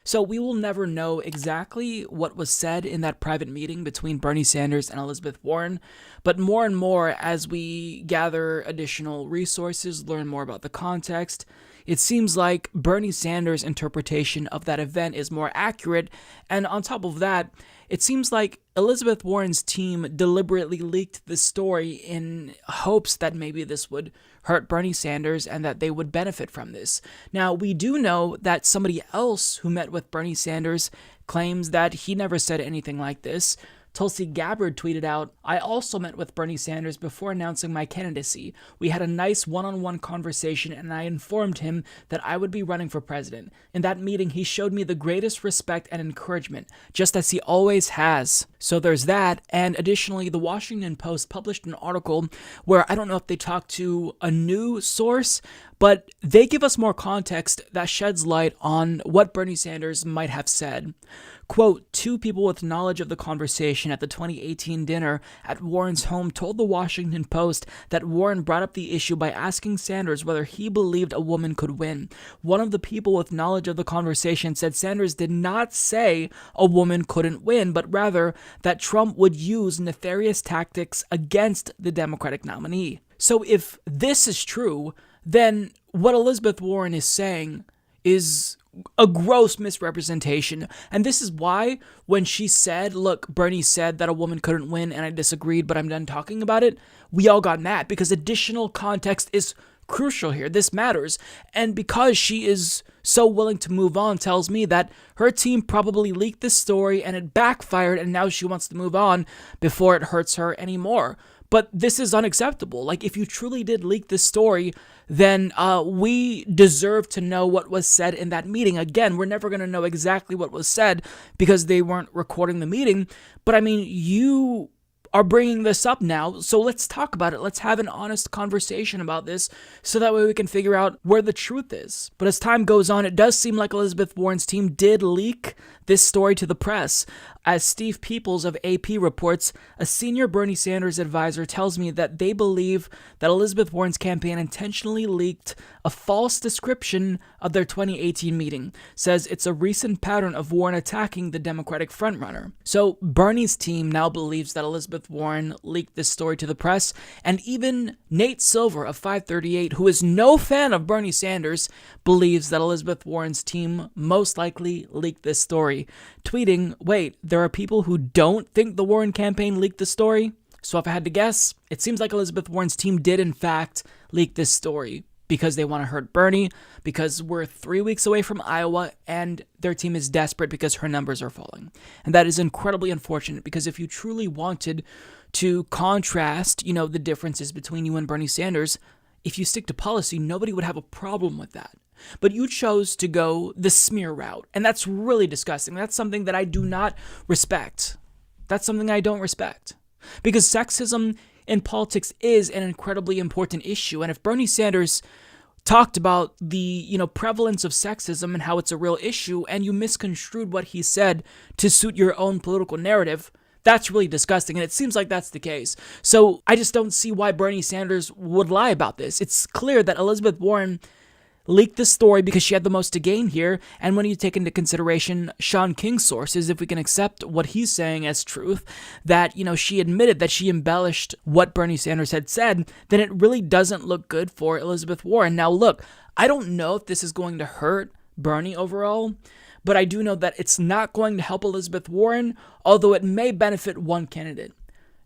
So we will never know exactly what was said in that private meeting between Bernie Sanders and Elizabeth Warren, but more and more as we gather additional resources, learn more about the context, it seems like Bernie Sanders' interpretation of that event is more accurate, and on top of that, it seems like Elizabeth Warren's team deliberately leaked this story in hopes that maybe this would hurt Bernie Sanders and that they would benefit from this. Now, we do know that somebody else who met with Bernie Sanders claims that he never said anything like this. Tulsi Gabbard tweeted out, "I also met with Bernie Sanders before announcing my candidacy. We had a nice one-on-one conversation and I informed him that I would be running for president. In that meeting, he showed me the greatest respect and encouragement, just as he always has." So there's that. And additionally, the Washington Post published an article where I don't know if they talked to a new source, but they give us more context that sheds light on what Bernie Sanders might have said. Quote, "Two people with knowledge of the conversation at the 2018 dinner at Warren's home told the Washington Post that Warren brought up the issue by asking Sanders whether he believed a woman could win. One of the people with knowledge of the conversation said Sanders did not say a woman couldn't win, but rather that Trump would use nefarious tactics against the Democratic nominee." So if this is true, then what Elizabeth Warren is saying is a gross misrepresentation. And this is why when she said, look, Bernie said that a woman couldn't win and I disagreed, but I'm done talking about it, we all got mad because additional context is crucial here. This matters. And because she is so willing to move on tells me that her team probably leaked this story and it backfired and now she wants to move on before it hurts her anymore. But this is unacceptable. Like, if you truly did leak this story, then we deserve to know what was said in that meeting. Again, we're never going to know exactly what was said because they weren't recording the meeting. But I mean, you are bringing this up now, so let's talk about it. Let's have an honest conversation about this so that way we can figure out where the truth is. But as time goes on, it does seem like Elizabeth Warren's team did leak this story to the press. As Steve Peoples of AP reports, a senior Bernie Sanders advisor tells me that they believe that Elizabeth Warren's campaign intentionally leaked a false description of their 2018 meeting. Says it's a recent pattern of Warren attacking the Democratic frontrunner. So Bernie's team now believes that Elizabeth Warren leaked this story to the press, and even Nate Silver of 538, who is no fan of Bernie Sanders, believes that Elizabeth Warren's team most likely leaked this story, tweeting, "Wait, there are people who don't think the Warren campaign leaked the story?" So if I had to guess, it seems like Elizabeth Warren's team did in fact leak this story because they want to hurt Bernie, because we're 3 weeks away from Iowa, and their team is desperate because her numbers are falling. And that is incredibly unfortunate, because if you truly wanted to contrast, the differences between you and Bernie Sanders, if you stick to policy, nobody would have a problem with that. But you chose to go the smear route, and that's really disgusting. That's something that I do not respect. That's something I don't respect. Because sexism in politics is an incredibly important issue, and if Bernie Sanders talked about the, prevalence of sexism and how it's a real issue, and you misconstrued what he said to suit your own political narrative, that's really disgusting, and it seems like that's the case. So I just don't see why Bernie Sanders would lie about this. It's clear that Elizabeth Warren leaked this story because she had the most to gain here, and when you take into consideration Sean King's sources, if we can accept what he's saying as truth, that, she admitted that she embellished what Bernie Sanders had said, then it really doesn't look good for Elizabeth Warren. Now look, I don't know if this is going to hurt Bernie overall, but I do know that it's not going to help Elizabeth Warren, although it may benefit one candidate,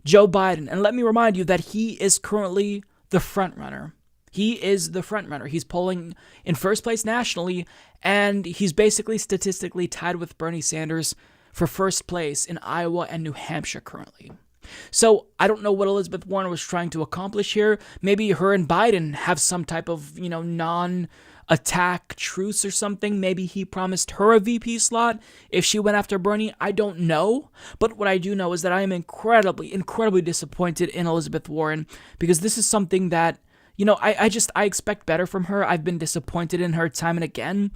Joe Biden. And let me remind you that he is currently the front runner. He is the front runner. He's polling in first place nationally, and he's basically statistically tied with Bernie Sanders for first place in Iowa and New Hampshire currently. So I don't know what Elizabeth Warren was trying to accomplish here. Maybe her and Biden have some type of, non-attack truce or something. Maybe he promised her a VP slot if she went after Bernie. I don't know. But what I do know is that I am incredibly, incredibly disappointed in Elizabeth Warren, because this is something that I expect better from her. I've been disappointed in her time and again,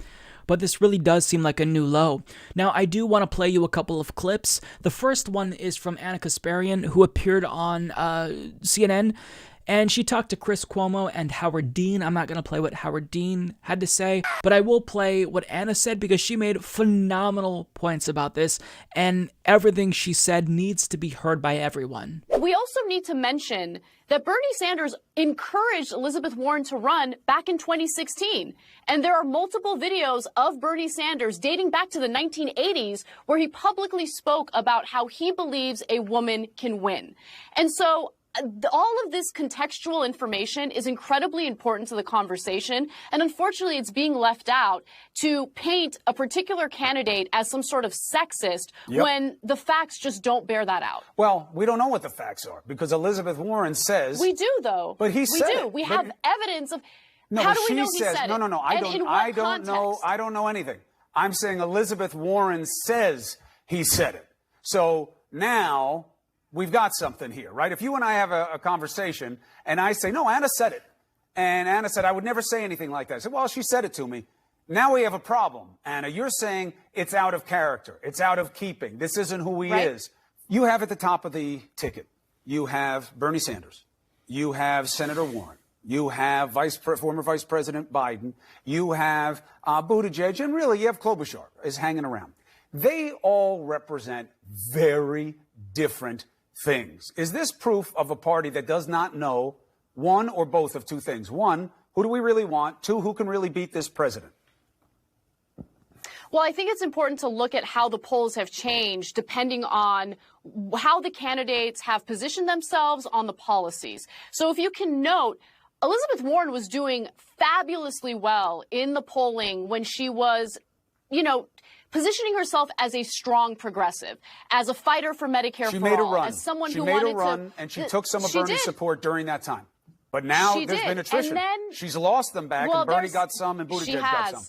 but this really does seem like a new low. Now, I do want to play you a couple of clips. The first one is from Kasparian, who appeared on CNN, And she talked to Chris Cuomo and Howard Dean. I'm not going to play what Howard Dean had to say, but I will play what Anna said because she made phenomenal points about this, and everything she said needs to be heard by everyone. We also need to mention that Bernie Sanders encouraged Elizabeth Warren to run back in 2016. And there are multiple videos of Bernie Sanders dating back to the 1980s where he publicly spoke about how he believes a woman can win. And so all of this contextual information is incredibly important to the conversation, and unfortunately it's being left out to paint a particular candidate as some sort of sexist when the facts just don't bear that out. Well, we don't know what the facts are because Elizabeth Warren says... We do, though. But he said it. We have evidence of... No, how do we she know says, he said no, it? no, no, I don't know. I don't know anything. I'm saying Elizabeth Warren says he said it. So now... we've got something here, right? If you and I have a conversation and I say, no, Anna said it. And Anna said, I would never say anything like that. I said, well, she said it to me. Now we have a problem. Anna, you're saying it's out of character. It's out of keeping. This isn't who he is. You have at the top of the ticket, you have Bernie Sanders. You have Senator Warren. You have former Vice President Biden. You have Buttigieg. And really, you have Klobuchar is hanging around. They all represent very different things. Is this proof of a party that does not know one or both of two things? One, who do we really want? Two, who can really beat this president? Well, I think it's important to look at how the polls have changed depending on how the candidates have positioned themselves on the policies. So if you can note, Elizabeth Warren was doing fabulously well in the polling when she was, positioning herself as a strong progressive, as a fighter for Medicare for all, as someone who wanted to... She made a run, and she took some of Bernie's support during that time. But now there's been attrition. And then, she's lost them back, and Bernie got some, and Buttigieg got some.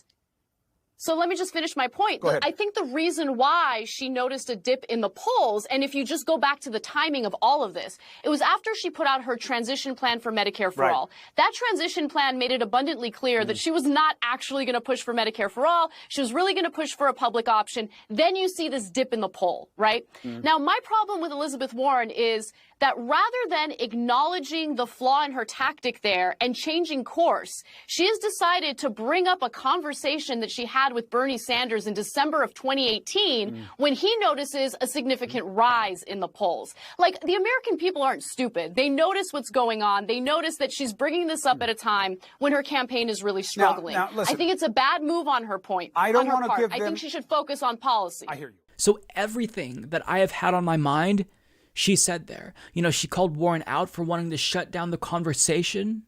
So let me just finish my point. Go ahead. I think the reason why she noticed a dip in the polls, and if you just go back to the timing of all of this, it was after she put out her transition plan for Medicare for all. That transition plan made it abundantly clear that she was not actually going to push for Medicare for all. She was really going to push for a public option. Then you see this dip in the poll, right? Now, my problem with Elizabeth Warren is that rather than acknowledging the flaw in her tactic there and changing course, she has decided to bring up a conversation that she had with Bernie Sanders in December of 2018 when he notices a significant rise in the polls. Like, the American people aren't stupid. They notice what's going on. They notice that she's bringing this up at a time when her campaign is really struggling. Now, listen, I think it's a bad move on her point. I don't want to give them... I think she should focus on policy. I hear you. So everything that I have had on my mind, she said there. She called Warren out for wanting to shut down the conversation.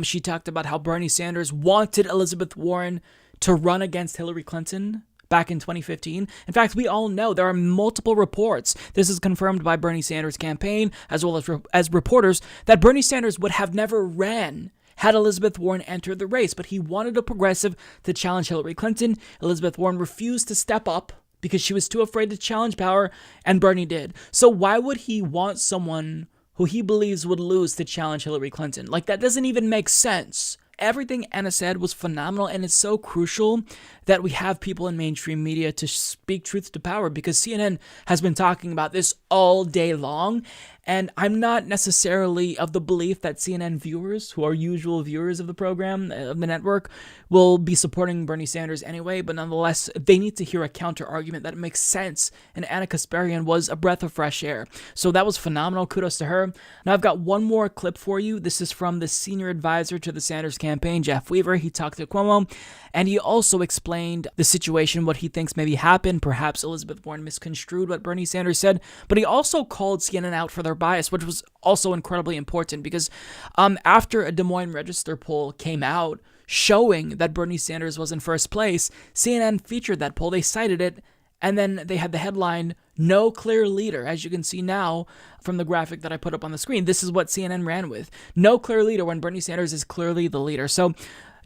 She talked about how Bernie Sanders wanted Elizabeth Warren to run against Hillary Clinton back in 2015. In fact, we all know there are multiple reports. This is confirmed by Bernie Sanders' campaign as well as reporters that Bernie Sanders would have never ran had Elizabeth Warren entered the race, but he wanted a progressive to challenge Hillary Clinton. Elizabeth Warren refused to step up because she was too afraid to challenge power, and Bernie did. So why would he want someone who he believes would lose to challenge Hillary Clinton? Like, that doesn't even make sense. Everything Anna said was phenomenal, and it's so crucial that we have people in mainstream media to speak truth to power, because CNN has been talking about this all day long, and I'm not necessarily of the belief that CNN viewers, who are usual viewers of the program, of the network, will be supporting Bernie Sanders anyway, but nonetheless, they need to hear a counter-argument that makes sense, and Anna Kasparian was a breath of fresh air. So that was phenomenal. Kudos to her. Now, I've got one more clip for you. This is from the senior advisor to the Sanders campaign, Jeff Weaver. He talked to Cuomo, and he also explained the situation, what he thinks maybe happened. Perhaps Elizabeth Warren misconstrued what Bernie Sanders said, but he also called CNN out for their bias, which was also incredibly important because after a Des Moines Register poll came out showing that Bernie Sanders was in first place, CNN featured that poll. They cited it, and then they had the headline, "No clear leader." As you can see now from the graphic that I put up on the screen, this is what CNN ran with. No clear leader when Bernie Sanders is clearly the leader. So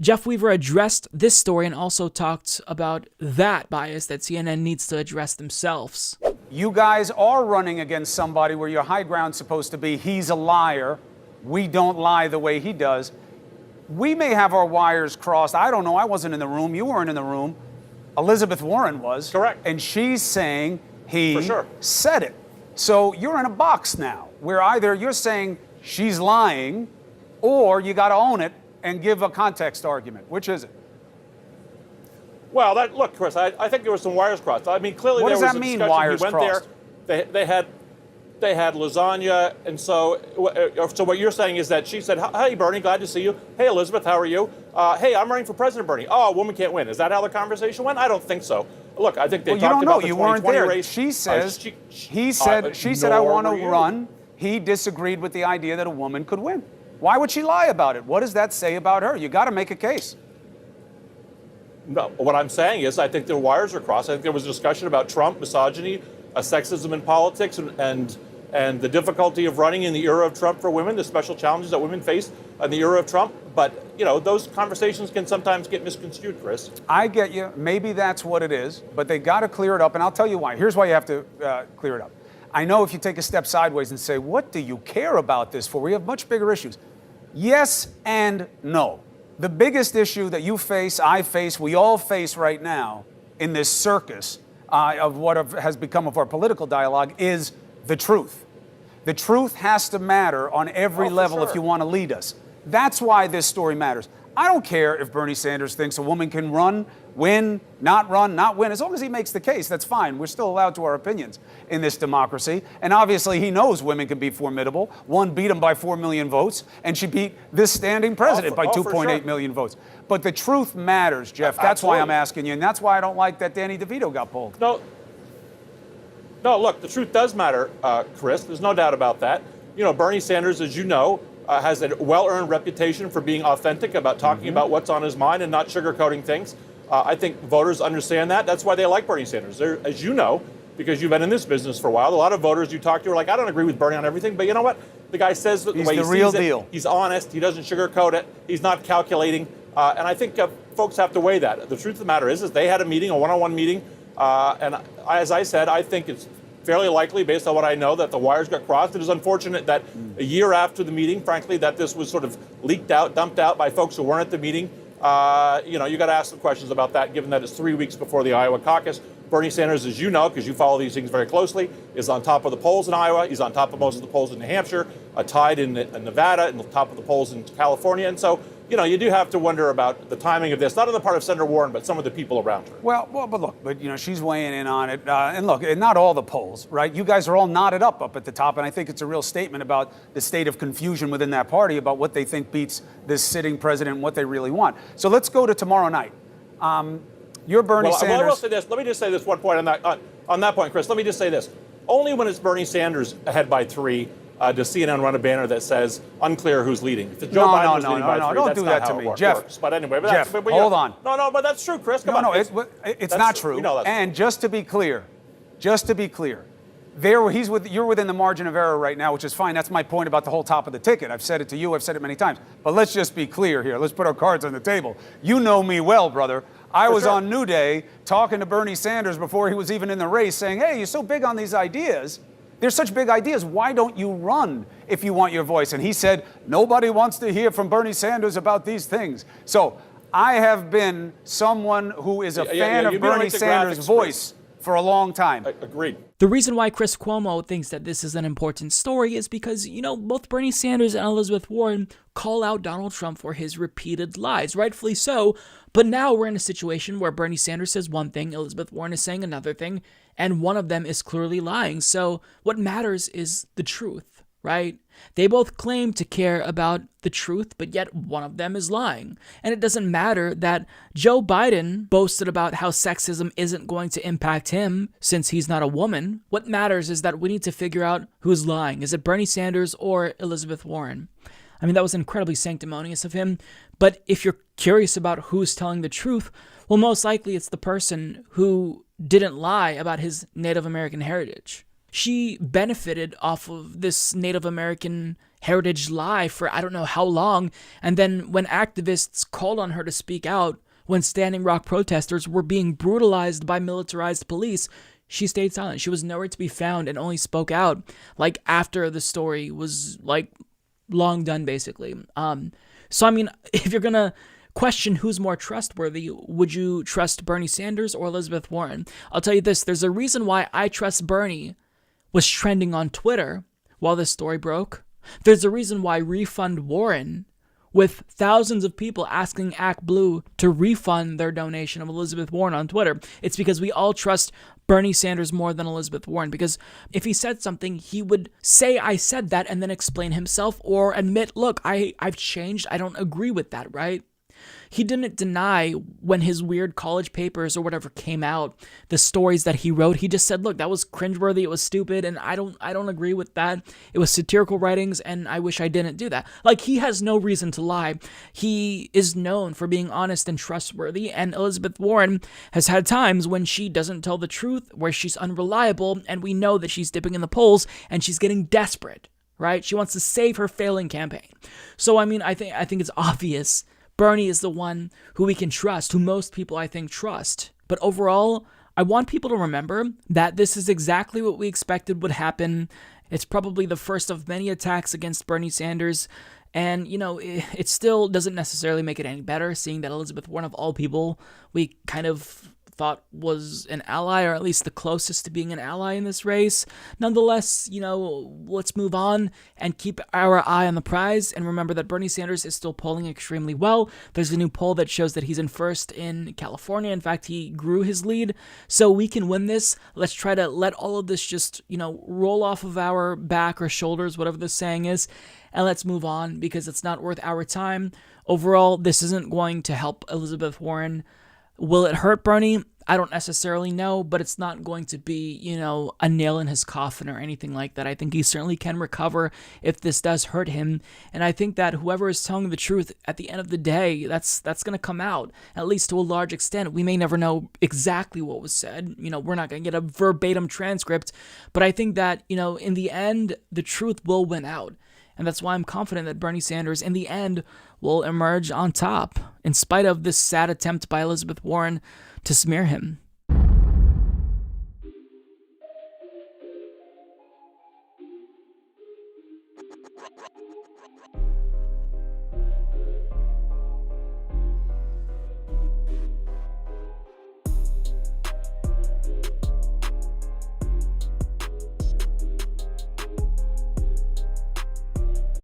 Jeff Weaver addressed this story and also talked about that bias that CNN needs to address themselves. You guys are running against somebody where your high ground's supposed to be, he's a liar. We don't lie the way he does. We may have our wires crossed. I don't know. I wasn't in the room. You weren't in the room. Elizabeth Warren was. Correct. And she's saying he For sure. said it. So you're in a box now where either you're saying she's lying, or you got to own it and give a context argument. Which is it? Well, look, Chris, I think there was some wires crossed. I mean, clearly there was a discussion. What does that mean, wires crossed? They had lasagna, and so what you're saying is that she said, "Hey, Bernie, glad to see you. Hey, Elizabeth, how are you? Hey, I'm running for president, Bernie. Oh, a woman can't win." Is that how the conversation went? I don't think so. Look, I think they talked about the 2020 race. She says, she said, "I want to run." He disagreed with the idea that a woman could win. Why would she lie about it? What does that say about her? You got to make a case. No, what I'm saying is I think their wires are crossed. I think there was a discussion about Trump, misogyny, sexism in politics, and the difficulty of running in the era of Trump for women, the special challenges that women face in the era of Trump. But, those conversations can sometimes get misconstrued, Chris. I get you. Maybe that's what it is. But they got to clear it up. And I'll tell you why. Here's why you have to clear it up. I know if you take a step sideways and say, what do you care about this for? We have much bigger issues. Yes and no. The biggest issue that you face, I face, we all face right now in this circus of what has become of our political dialogue is the truth. The truth has to matter on every level if you want to lead us. That's why this story matters. I don't care if Bernie Sanders thinks a woman can run, win, not win. As long as he makes the case, that's fine. We're still allowed to our opinions in this democracy. And obviously, he knows women can be formidable. One beat him by 4 million votes, and she beat this standing president by 2.8 million votes. But the truth matters, Jeff. That's why I'm asking you, and that's why I don't like that Danny DeVito got pulled. No, look, the truth does matter, Chris. There's no doubt about that. Bernie Sanders, as you know, has a well-earned reputation for being authentic about talking about what's on his mind and not sugarcoating things. I think voters understand that. That's why they like Bernie Sanders. As you know, because you've been in this business for a while, a lot of voters you talk to are like, I don't agree with Bernie on everything, but you know what? The guy says the way he sees it. He's honest. He doesn't sugarcoat it. He's not calculating. And I think folks have to weigh that. The truth of the matter is they had a meeting, a one-on-one meeting, and as I said, I think it's fairly likely, based on what I know, that the wires got crossed. It is unfortunate that a year after the meeting, frankly, that this was sort of leaked out, dumped out by folks who weren't at the meeting. You got to ask some questions about that, given that it's 3 weeks before the Iowa caucus. Bernie Sanders, as you know, because you follow these things very closely, is on top of the polls in Iowa. He's on top of most of the polls in New Hampshire, tied in Nevada, and the top of the polls in California. And so, you do have to wonder about the timing of this, not on the part of Senator Warren, but some of the people around her. Well, but look, she's weighing in on it. And look, and not all the polls, right? You guys are all knotted up at the top, and I think it's a real statement about the state of confusion within that party about what they think beats this sitting president and what they really want. So let's go to tomorrow night. You're Bernie Sanders. Well, I will say this. Let me just say this one point on that point, Chris. Let me just say this. Only when it's Bernie Sanders ahead by 3 does CNN run a banner that says unclear who's leading. If Joe Biden was leading by 3, don't that's do not that how to me, it Jeff. works. But anyway, Jeff, hold on. No, but that's true, Chris. Come on. No, it's not true. We know that's and just to be clear, you're within the margin of error right now, which is fine. That's my point about the whole top of the ticket. I've said it to you. I've said it many times. But let's just be clear here. Let's put our cards on the table. You know me well, brother. I was on New Day talking to Bernie Sanders before he was even in the race saying, hey, you're so big on these ideas. They're such big ideas. Why don't you run if you want your voice? And he said, nobody wants to hear from Bernie Sanders about these things. So I have been someone who is a fan of Bernie Sanders' voice for a long time. Agreed. The reason why Chris Cuomo thinks that this is an important story is because, both Bernie Sanders and Elizabeth Warren call out Donald Trump for his repeated lies, rightfully so. But now we're in a situation where Bernie Sanders says one thing, Elizabeth Warren is saying another thing, and one of them is clearly lying. So what matters is the truth, right? They both claim to care about the truth, but yet one of them is lying. And it doesn't matter that Joe Biden boasted about how sexism isn't going to impact him since he's not a woman. What matters is that we need to figure out who's lying. Is it Bernie Sanders or Elizabeth Warren? I mean, that was incredibly sanctimonious of him. But if you're curious about who's telling the truth, well, most likely it's the person who didn't lie about his Native American heritage. She benefited off of this Native American heritage lie for I don't know how long, and then when activists called on her to speak out, when Standing Rock protesters were being brutalized by militarized police, she stayed silent. She was nowhere to be found and only spoke out after the story was long done, basically. So I mean, if you're gonna question who's more trustworthy, would you trust Bernie Sanders or Elizabeth Warren? I'll tell you this, there's a reason why I Trust Bernie was trending on Twitter while this story broke. There's a reason why Refund Warren, with thousands of people asking Act Blue to refund their donation of Elizabeth Warren on Twitter. It's because we all trust Bernie Sanders more than Elizabeth Warren, because if he said something, he would say, I said that, and then explain himself or admit, look, I've changed. I don't agree with that, right? He didn't deny when his weird college papers or whatever came out, the stories that he wrote. He just said, look, that was cringeworthy, it was stupid, and I don't agree with that. It was satirical writings, and I wish I didn't do that. Like, he has no reason to lie. He is known for being honest and trustworthy, and Elizabeth Warren has had times when she doesn't tell the truth, where she's unreliable, and we know that she's dipping in the polls, and she's getting desperate, right? She wants to save her failing campaign. So, I mean, I think it's obvious Bernie is the one who we can trust, who most people, I think, trust. But overall, I want people to remember that this is exactly what we expected would happen. It's probably the first of many attacks against Bernie Sanders. And, you know, it still doesn't necessarily make it any better, seeing that Elizabeth Warren, of all people, we kind of thought was an ally, or at least the closest to being an ally in this race. Nonetheless, you know, let's move on and keep our eye on the prize, and remember that Bernie Sanders is still polling extremely well. There's a new poll that shows that he's in first in California. In fact, he grew his lead, so we can win this. Let's try to let all of this just, you know, roll off of our back or shoulders, whatever the saying is, and let's move on, because it's not worth our time. Overall, this isn't going to help Elizabeth Warren. Will it hurt Bernie? I don't necessarily know, but it's not going to be, you know, a nail in his coffin or anything like that. I think he certainly can recover if this does hurt him. And I think that whoever is telling the truth at the end of the day, that's going to come out, at least to a large extent. We may never know exactly what was said. You know, we're not going to get a verbatim transcript, but I think that, you know, in the end, the truth will win out. And that's why I'm confident that Bernie Sanders, in the end, will emerge on top, in spite of this sad attempt by Elizabeth Warren to smear him.